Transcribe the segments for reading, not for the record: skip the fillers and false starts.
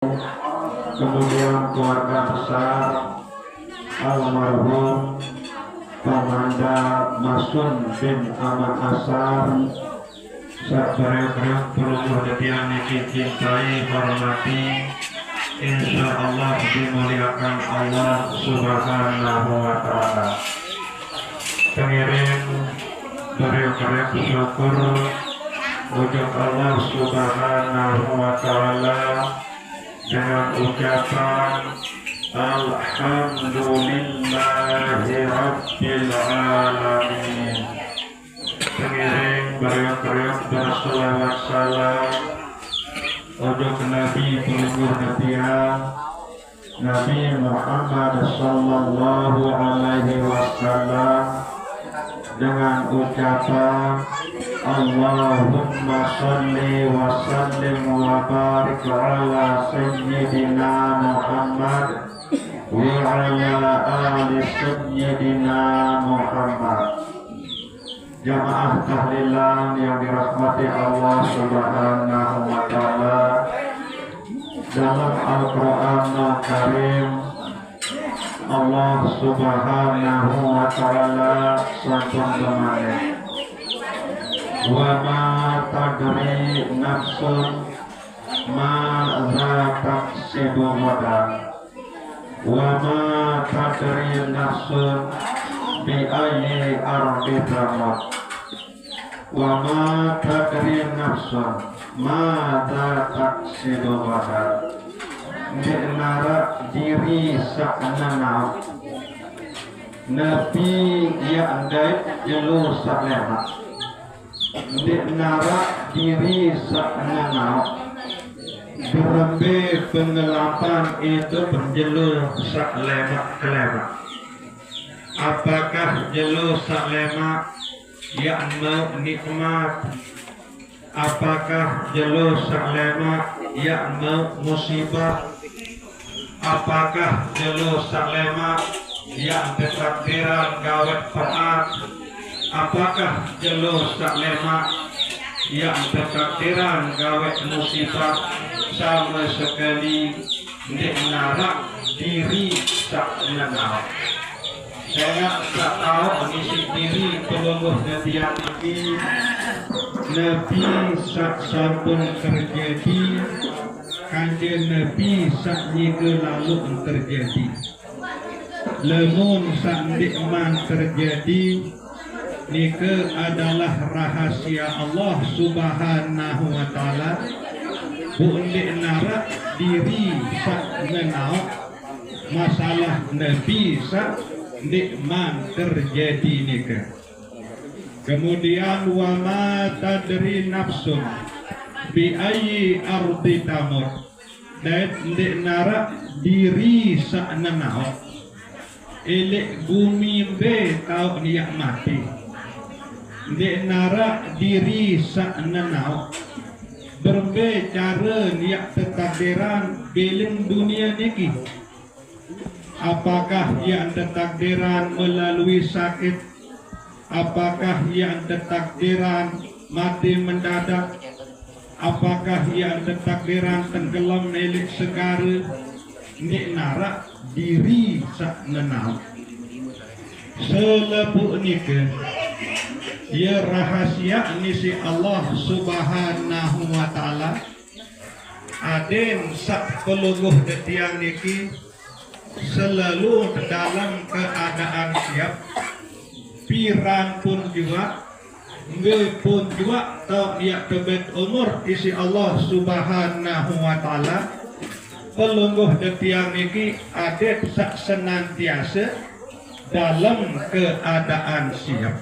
kemudian keluarga besar almarhum Komanda Masun bin Ahmad Asar sabareng perlu detian niki cintai hormati, insya Allah dimuliakan Allah Subhanahu wa Ta'ala. Pengiring beri-beri syukur wujud Allah Subhanahu wa Ta'ala dengan ucapan Alhamdulillahi Rabbil Alamin. Pengiring beri-beri berselawat salam wujud Nabi pelungguh Nabiya Nabi Muhammad Sallallahu Alaihi Wasallam dengan ucapan Allahumma salli wa sallim wa barik ala sayyidina Muhammad wa ala ali sayyidina Muhammad. Jamaah tahlilan yang dirahmati Allah Subhanahu wa Ta'ala, dalam Al-Quran Al-Karim Allah Subhanahu wa Ta'ala sampun bermane, wa ma tadri nafsun ma za taksibu ghadan, wa ma tadri nafsun bi ayyi ardi tamut, wa ma tadri nafsun ma za taksibu ghadan. Nara diri saknana Nabi yang daik jelu sakleha, nara diri saknana berembe pengelapan itu berjelu saklema. Apakah jelu saklema yang mau nikmat? Apakah jelu saklema yang mau musibah? Apakah jelu saklema yang ketakdiran gawat faat? Apakah jelu saklema yang ketakdiran gawat musibah? Sama sekali nara diri saknana. Saya tak tahu mengisi diri pelungguh netian ini. Nabi sampun terjadi, kanjeng Nabi saknike lalu terjadi. Lemun saknikman terjadi, nike adalah rahasia Allah Subhanahu wa Ta'ala. Bundi nara diri saknenau masalah Nabi saknikman terjadi nike. Kemudian wa ma tadri nafsun bi ayyi ardi tamut, dan nara diri saknenau elek bumi be tau niak mati, nara diri saknenau berbe cara niak ketakdiran beleng dunia niki. Apakah yang ketakdiran melalui sakit? Apakah yang ketakdiran mati mendadak? Apakah yang ketakdiran tenggelam nelik segara? Nik nara diri saknenau. Selepu nika ya rahasia nisi Allah Subhanahu wa Ta'ala. Aden sak pelungguh detiang niki selalu dalam keadaan siap. Pirang pun juga, nge pun juga tau dia kebet umur isi Allah Subhanahu wa Ta'ala. Pelungguh detiang niki adet sak senantiasa dalam keadaan siap.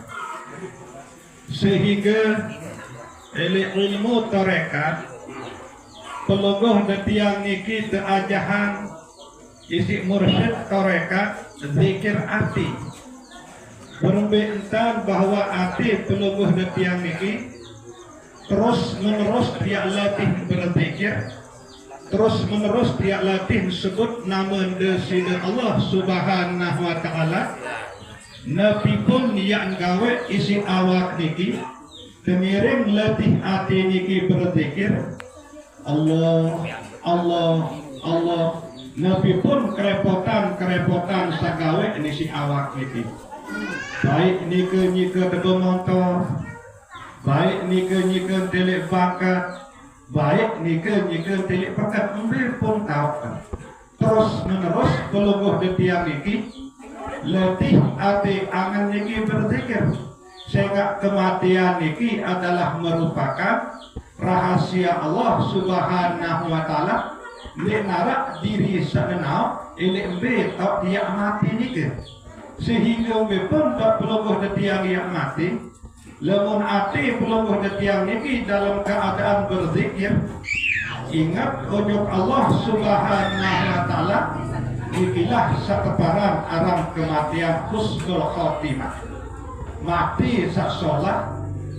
Sehingga ilmu tarekat pelungguh detiang niki teajahan isi mursyid tarekat zikir ati. Berbentan bahwa hati pelungguh detiang niki terus menerus dia latih berzikir, terus menerus dia latih sebut nama desida Allah Subhanahu wa Ta'ala. Nabi pun yang gawe isi awak niki temiring latih hati niki berzikir Allah Allah Allah Nabi pun kerepotan sagawe ini si awak niki. Baik nike tebe motor, baik nike telik bakat, baik nike telik bakat ambil pun tahu kan. Terus menerus pelungguh di tiang niki letih hati angan niki berzikir sehingga kematian niki adalah merupakan rahasia Allah Subhanahu wa taala menara diri sekenal ini embe tak dia mati niki sehingga embe pun tak pelungguh di tiang yang mati lemun ati pelungguh di tiang niki dalam keadaan berzikir ingat ujung Allah Subhanahu wa taala ikilah sakeparan aram kematian husnul khotimah mati sak sholat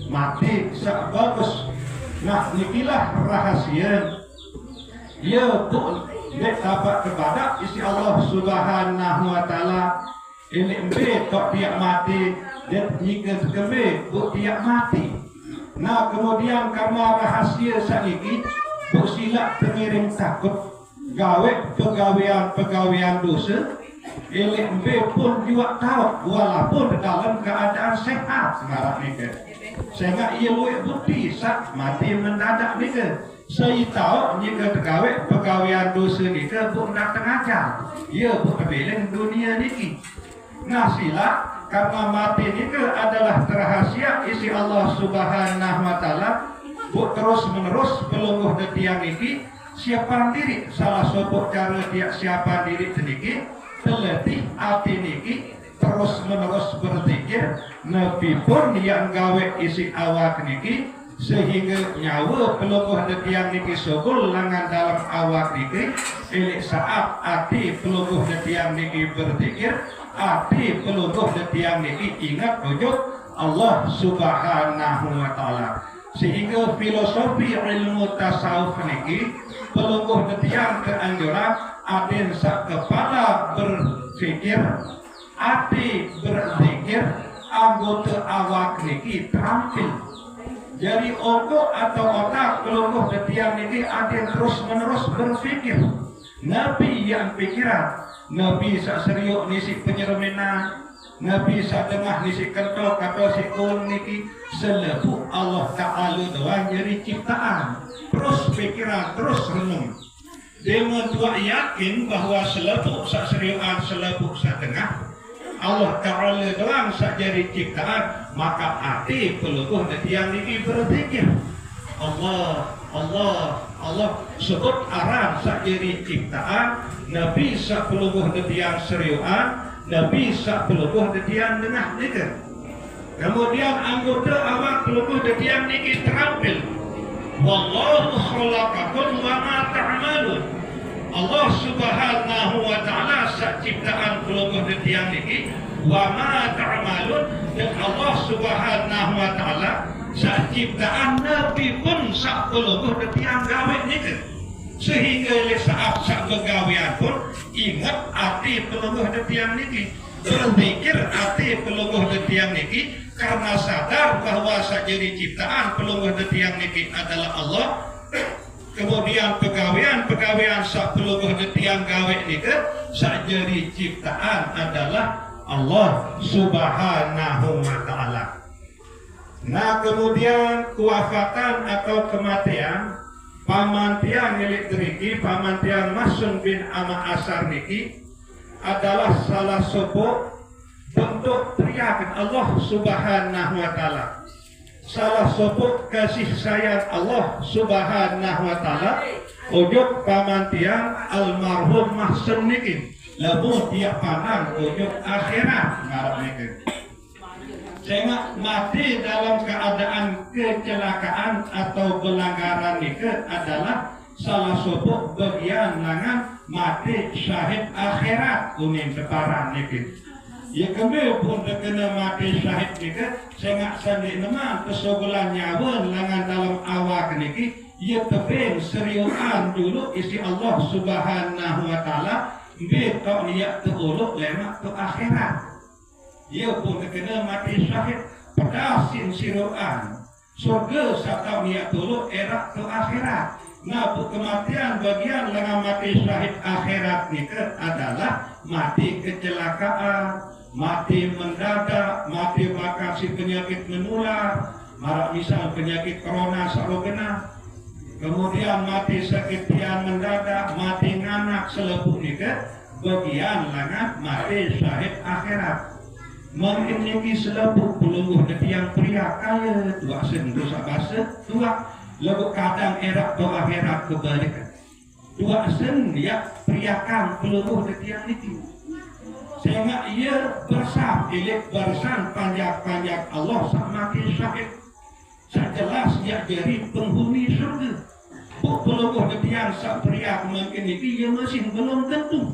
mati sak bagus nah ikilah rahasia ya bu nek dapat kepada isi Allah Subhanahu wa taala ini embe tok dia mati dan jika sekebe bu dia mati nah kemudian karena rahasia sakiki bu silap pengiring takut gawe pegawaian dosa LMB pun juga tahu walaupun dalam keadaan sehat sekarang ini sehingga ia luwih bukti sak mati mendadak ni saya tahu jika pegawaian dosa ni bu nak tengajar ia bu kebeling dunia ni nah sila karena mati ni adalah rahasia isi Allah Subhanahu wa taala bu terus menerus pelungguh di tiang ini siapa diri salah satu cara dia siapa diri sedikit terletih hati niki terus menerus berzikir Nabi pun yang gawe isi awak niki sehingga nyawa pelungguh di tiang niki sogol langan dalam awak niki ilik saat hati pelungguh di tiang niki berzikir hati pelungguh di tiang niki ingat wujud Allah Subhanahu wa taala sehingga filosofi ilmu tasawuf niki pelungguh detiang keanjuran atin sak kepala berfikir hati berzikir anggota awak niki terampil jadi otak atau otak pelungguh detiang niki atin terus menerus berfikir Nabi yang pikiran Nabi sak seriuk nisi penyereminan Nabi sadengah nisi kentok atau si niki selebu Allah Ta'ala doang jadi ciptaan terus pikiran terus renung dengan tua yakin bahwa selebu sak seriuan selebu sadengah Allah Ta'ala doang sak jadi ciptaan maka hati pelungguh yang niki berzikir Allah sebut aran sak jadi ciptaan Nabi sak pelungguh yang seriuan Nabi sak pelungguh detiang tengah nika. Kemudian anggota awak pelungguh detiang niki terampil. Wallahu khalaqakum wa ma ta'malun. Allah Subhanahu wa taala sak ciptaan pelungguh detiang niki wa ma ta'malun dan Allah Subhanahu wa taala sak ciptaan Nabi pun sak pelungguh detiang gawe nika. Sehingga saat sak begawian pun ingat hati pelungguh detiang niki berzikir hati pelungguh detiang niki karena sadar bahwa sak jadi ciptaan pelungguh detiang niki adalah Allah kemudian pegawaian sak pelungguh detiang gawe niki sak jadi ciptaan adalah Allah Subhanahu wa taala nah kemudian kewafatan atau kematian pamantian milik niki pamantian Masun bin Ama Asar niki adalah salah satu bentuk teriakan Allah Subhanahu wa taala salah satu kasih sayang Allah Subhanahu wa taala ujug pamantian almarhum Masun niki lamun dia pandang ujug akhirat ngarep niki sehingga mati dalam keadaan kecelakaan atau pelanggaran nikah adalah salah satu bagian langan mati syahid akhirat kuning keparan nikah. Ya kami pun terkena mati syahid nikah sehingga sandi nama kesogolan nyawa langan dalam awak nikah. Ya tebing seriusan dulu isi Allah Subhanahu wa taala betok niat teruluk lemak ke akhirat. Dia pun terkena mati syahid pada sin siruan surga sakau niat dulu erak ke akhirat Nah, kematian bagian lengan mati syahid akhirat ni adalah mati kecelakaan, mati mendadak, mati bakasi penyakit menular, marak misal penyakit corona sarogena, kemudian mati sakit tiang mendadak, mati nganak selebut ni bagian lengan mati syahid akhirat. Mungkin niki selebut pelungguh yang pria kaya dua sendosa basa dua. Lalu kadang erak doa akhirat kebalikan. Dua sen dia periakan peluruh detiang itu. Sehingga ia bersab ilik barisan panjang-panjang Allah sama syahid. Sejelas dia jadi penghuni surga. Bu peluruh detiang sak periak mungkin itu ia masih belum tentu.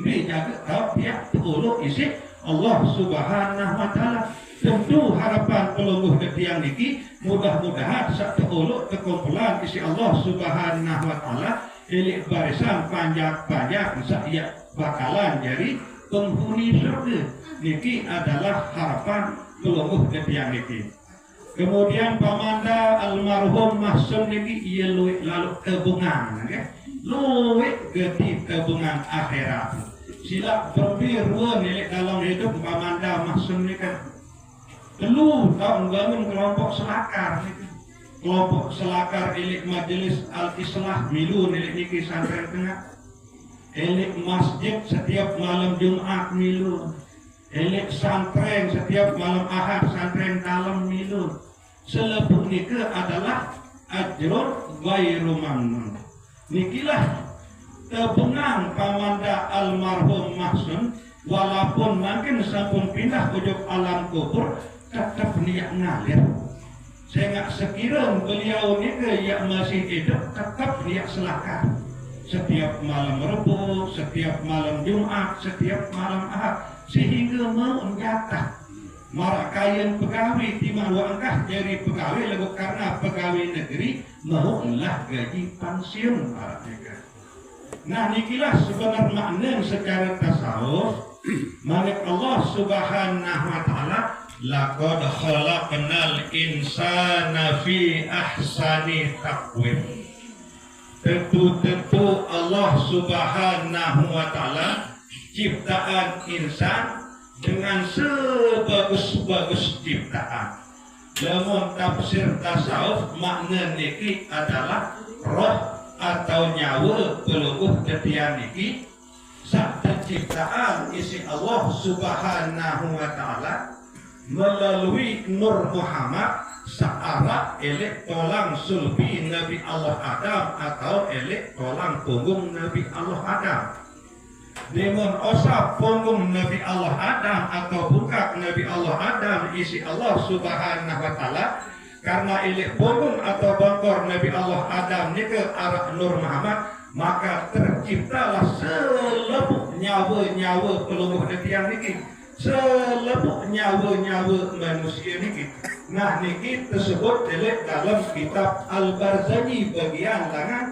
Dia jaga tahu dia teruluk isi Allah Subhanahu wa Ta'ala. Tentu harapan pelungguh detiang niki mudah-mudahan sak teruluk kekumpulan isi Allah Subhanahu wa Ta'ala ilik barisan panjang-panjang saya bakalan jadi penghuni surga. Niki adalah harapan pelungguh detiang niki. Kemudian pamanda almarhum mahsum niki ia lalu kebungan, luwih geti kebungan akhirat. Sila berbiruan ilik dalam hidup pamanda mahsum niki. Dulu tahun bangun kelompok selakar, kelompok selakar ilik majelis al-islah milu ilik niki santren tengah, ilik masjid setiap malam Jumat milu, ilik santren setiap malam Ahad santren dalam milu. Selebut niki adalah ajrun ghairu mamnun. Nikilah kebenang pamanda almarhum mahsun, walaupun mungkin sampun pindah ujung alam kubur tetap niat ngalir. Sehingga sekiranya beliau ni yang masih hidup tetap niat selakar. Setiap malam Rabu, setiap malam Jumat, setiap malam Ahad, sehingga mau menjatah marak kain pegawai timah wangkah jadi pegawai lagu karena pegawai negeri maulah gaji pensiun marak mereka. Nah nikilah sebenarnya makna secara tasawuf. Malik Allah Subhanahu wa Ta'ala laqad khalaqnal insana fi ahsani taqwim. Tentu Allah Subhanahu wa Ta'ala ciptaan insan dengan sebagus-bagus ciptaan. Dalam tafsir tasawuf makna niki adalah roh atau nyawa pelungguh detian niki sak penciptaan isi Allah Subhanahu wa Ta'ala melalui Nur Muhammad searah elek tolang sulbi Nabi Allah Adam atau elek tolang punggung Nabi Allah Adam. Dengan osap punggung Nabi Allah Adam atau bukak Nabi Allah Adam isi Allah Subhanahu wa Ta'ala karena elek punggung atau bangkor Nabi Allah Adam ni ke arah Nur Muhammad, maka terciptalah selebut nyawa-nyawa pelungguh detiang niki, selebut nyawa-nyawa manusia niki. Nah niki tersebut dalam kitab Al-Barzanji bagian tangan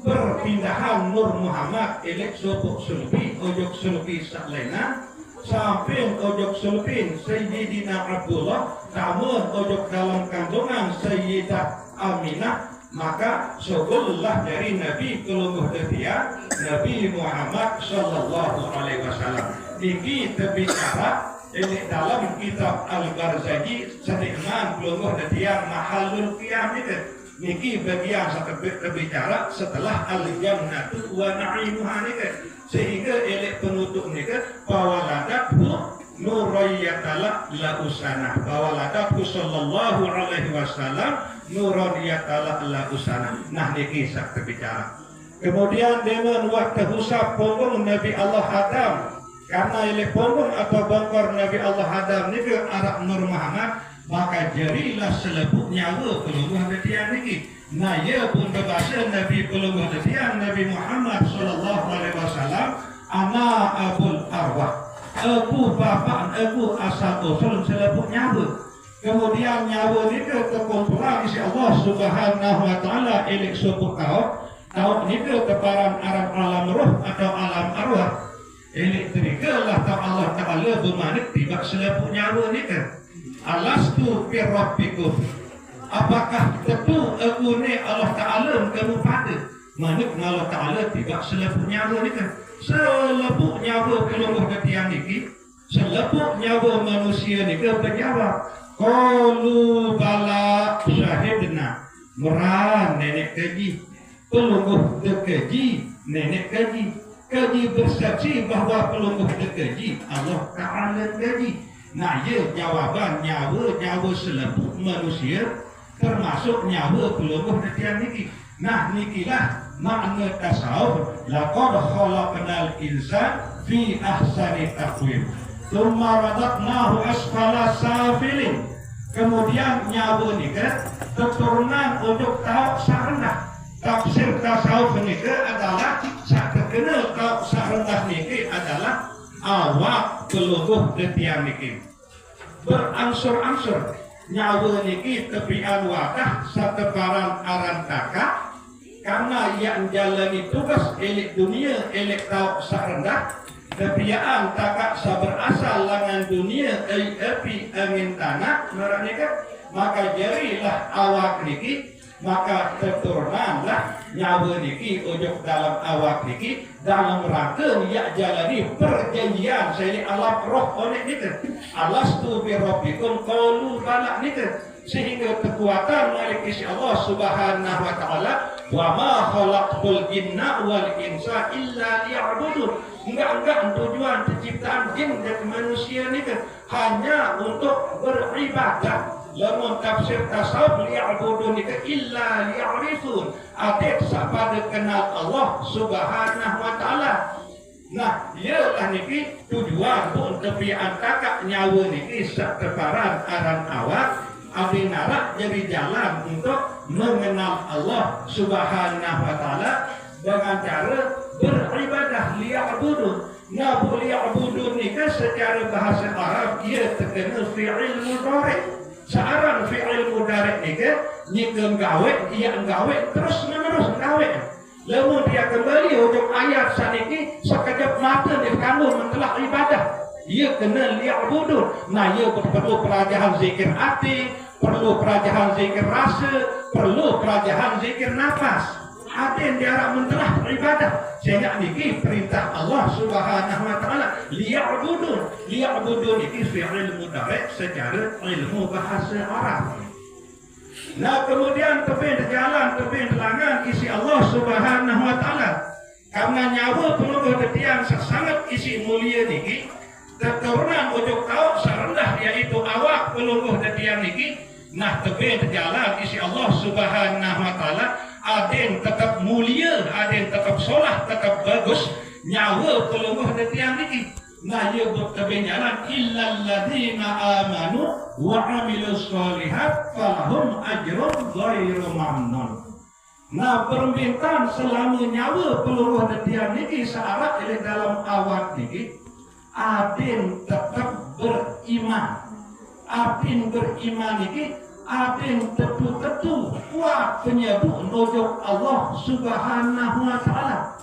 perpindahan Nur Muhammad elek sopok sulbi ojok sulbi saklena samping ojok sulbin Sayyidina Abdullah namun ojok dalam kandungan Sayyidah Aminah, maka sebelumlah dari Nabi kelungguh detia Nabi Muhammad sallallahu alaihi wasallam. Niki terbicara ini dalam kitab Al-Barzanji sediman kelungguh detia mahalul qiyam itu. Niki bagian terbicara setelah al-jannatu wa na'imuha niki, sehingga elek penutup niki fawaladathu nurayyatala la usana, fawaladathu sallallahu alaihi wasallam nurayyatala la usana. Nah niki sak terbicara. Kemudian dengan waktu husab punggung Nabi Allah Adam, karena elek punggung atau bangkor Nabi Allah Adam niki arah Nur Muhammad, maka jadilah selebut nyawa pelungguh detian niki. Nah ia pun berbahasa Nabi pelungguh detian Nabi Muhammad sallallahu alaihi wasallam, ana abul arwah, aku bapak, aku asal usul selebut nyawa. Kemudian nyawa ni terkumpulan isi Allah Subhanahu wa Ta'ala elek subuh kau ni keparan alam roh atau alam arwah. Elek terikalah tak Allah Ta'ala bermanik tiba selebut nyawa ni Alastu birrabbikum, apakah tentu aku ni Allah Ta'ala kamu pada? Manuk Allah Ta'ala tidak selepuk nyawa ni kan. Selepuk nyawa pelungguh ketiang ni, selepuk nyawa manusia ni ke berjawab. Qalu bala syahidna. Meran nenek kaji. Pelungguh dekaji nenek kaji. Kaji bersaksi bahawa pelungguh dekaji Allah Ta'ala kaji. Nah ya jawaban nyawa selepuk manusia termasuk nyawa pelungguh ketiang ni. Nah nikilah makna tasawuf. Laqad khalaqnal insan fi ahsani taqwim. Tsumma radadnahu asfala safilin. Kemudian nyawa ni ke keturunan untuk tahu sarendah. Tafsir tasawuf ni ke adalah sak terkenal tahu sarendah ni ke adalah awak pelungguh ketiang ni ke. Berangsur-angsur nyawa ni ke tepian wadah sateparan aran takak karena yang jalani tugas elek dunia elek tahu sarendah. Kepiaan takak berasal langan dunia api angin tanah mereka maka jadilah awak niki maka keturunanlah nyawa niki ujuk dalam awak niki dalam rangka ya jalani perjanjian saya alam roh oleh niki alastu bi rabbikum qalu bala niki sehingga kekuatan milik Allah Subhanahu wa taala wa ma khalaqtul jinna wal insa illa liya'budun. Enggak tujuan penciptaan jin dan manusia ni kan hanya untuk beribadah. Lamun tafsir tasawuf liya'budun ni kan illa liya'rifun. Adik sahabat kenal Allah Subhanahu wa taala. Nah, ialah niki tujuan untuk piantakak nyawa niki sak teparan aran awak abdi narak jadi jalan untuk mengenal Allah Subhanahu wa taala dengan cara beribadah liya'budun. Nabu liya'budun ni kan secara bahasa Arab ia terkena fi'il mudhari'. Searang fi'il mudhari' ni kan nyikeun gawe ia gawe terus menerus gawe. Lamun dia kembali untuk ayat saniki sekejap mata dia kandung mentelah ibadah. Ia kena liya'budun. Nah ia perlu pelajaran zikir hati, perlu pelajaran zikir rasa, perlu pelajaran zikir nafas. Ada yang diarah mentelah beribadah. Sehingga niki perintah Allah Subhanahu wa taala liya'budun. Liya'budun ini fi'il mudhari' secara ilmu bahasa Arab. Nah kemudian tepi jalan tepi telangan isi Allah Subhanahu wa taala. Karena nyawa pelungguh ketiang sangat isi mulia niki, keturunan ujuk tahu serendah yaitu awak pelungguh ketiang niki. Nah tepi jalan isi Allah Subhanahu wa taala. Ada yang tetap mulia, ada yang tetap solah, tetap bagus. Nyawa pelungguh ketiang niki. Nah ia berkebenaran illal ladzina amanu wa amilus sholihat falahum ajrun ghairu mamnun. Nah permintaan selama nyawa pelungguh ketiang niki searat oleh dalam awak niki adin tetap beriman. Adin beriman niki adin tetu-tetu kuat penyebut nojok Allah Subhanahu wa taala.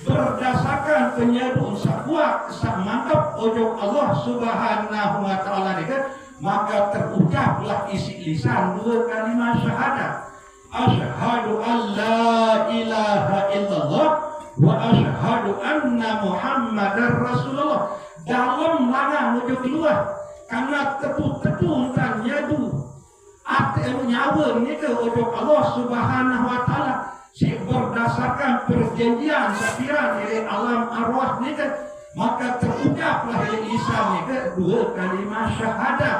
Berdasarkan penyebut sakuat sak mantap ojok Allah Subhanahu wa taala ni kan maka terucaplah isi lisan dua kalimat syahadat. Asyhadu an la ilaha illallah wa asyhadu anna Muhammadar Rasulullah. Dalam mana menuju keluar karena tetu-tetu dan nyadu nyawa ni ke ojok Allah Subhanahu wa taala. Si berdasarkan perjanjian sapiran dari alam arwah ni kan maka terucaplah oleh lisan ni ke dua kalimat syahadat.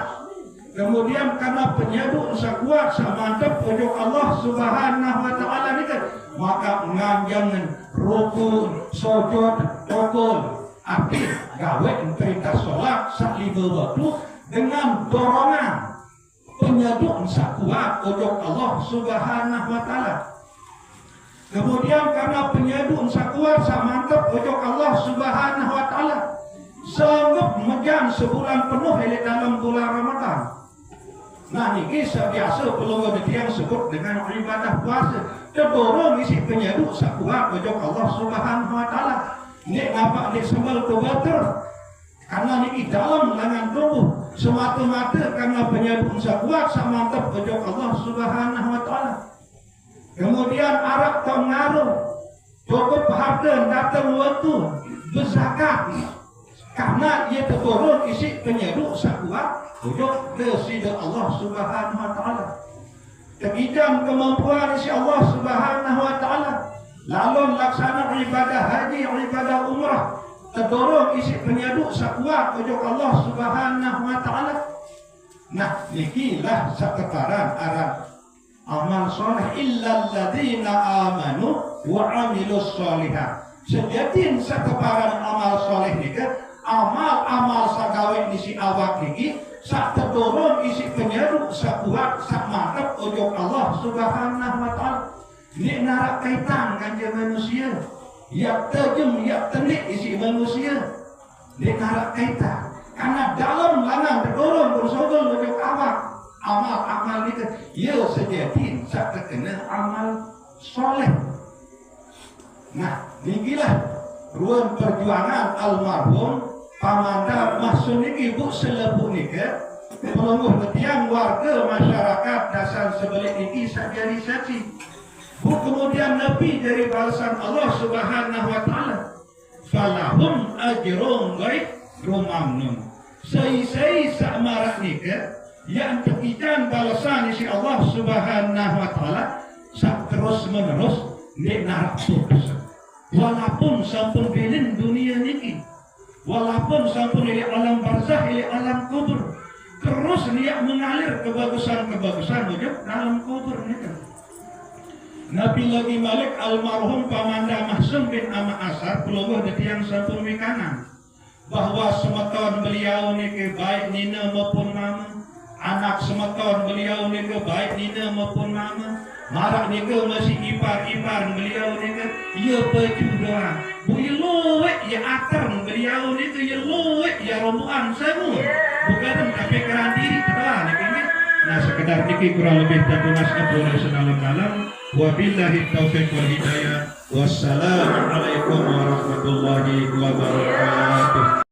Kemudian karena penyebut sakuat samantap ojok Allah Subhanahu wa taala ni kan maka nganjangan rukun sujud tokol api gawe perintah solat sak lima waktu dengan dorongan penyebut sakuat ojok Allah Subhanahu wa taala. Kemudian karena penyebut sakuat samantap ojok Allah Subhanahu wa taala sanggup menjam sebulan penuh dalam bulan Ramadan. Nah ini biasa pelungguh ketiang sebut dengan ibadah puasa. Terdorong isi penyebut sakuat ojok Allah Subhanahu wa taala. Ini nampak di sembal kebater karena ini dalam lengan tubuh semata-mata karena penyebut sakuat samantap ojok Allah Subhanahu wa taala. Kemudian Arab pengaruh cukup harga datang waktu berzakat karena ia terturun isi penyeduk sakuat untuk kesida Allah Subhanahu wa taala. Kekidam kemampuan isi Allah Subhanahu wa taala. Lalu laksana ibadah haji, ibadah umrah terturun isi penyeduk sakuat untuk Allah Subhanahu wa taala. Nah, nikilah sekeparan Arab amal soleh illal ladzina amanu wa amilus solihat. Sejadin sekeparan amal soleh nika amal sagawe isi awak niki sak terturun isi penyeruk sak kuat sak mantap ujung Allah Subhanahu wa taala. Ini narak kaitan kanja manusia. Ya terjem ya tenik isi manusia. Ini narak kaitan karena dalam lanang terturun bersogol ujung awak. Amal itu ya sejati sak terkena amal soleh. Nah, inilah ruang perjuangan almarhum pamanda maksud niki bu selebu nika pelungguh betiang warga masyarakat dasar sebelik niki sajari saksi. Bu kemudian Nabi dari balasan Allah Subhanahu wa taala. Falahum ajrun ghairu mamnun. Sei sak marak nika yang terkitan balasan isi Allah Subhanahu wa taala sak terus menerus nek narapus. Walaupun sampun bilin dunia niki, walaupun sampun ili alam barzah, ili alam kubur, terus dia mengalir kebagusan-kebagusan wujud dalam kubur niki. Nabi lagi Malik almarhum pamanda Mahsum bin Ama Asar pelungguh detiang sampun wikanan bahwa semeton beliau niki baik nina maupun mama, anak semeton beliau niki baik nina maupun mama, marak niki masih ipar-ipar beliau niki ia baju doang builuwe ya atar beliau niki ya luwe ya romuan semua bukan tapi keran diri telah niki. Nah sekedar niki kurang lebih tertulis dalam wabillahi taufiq wal hidayah. Wassalamualaikum warahmatullahi wabarakatuh.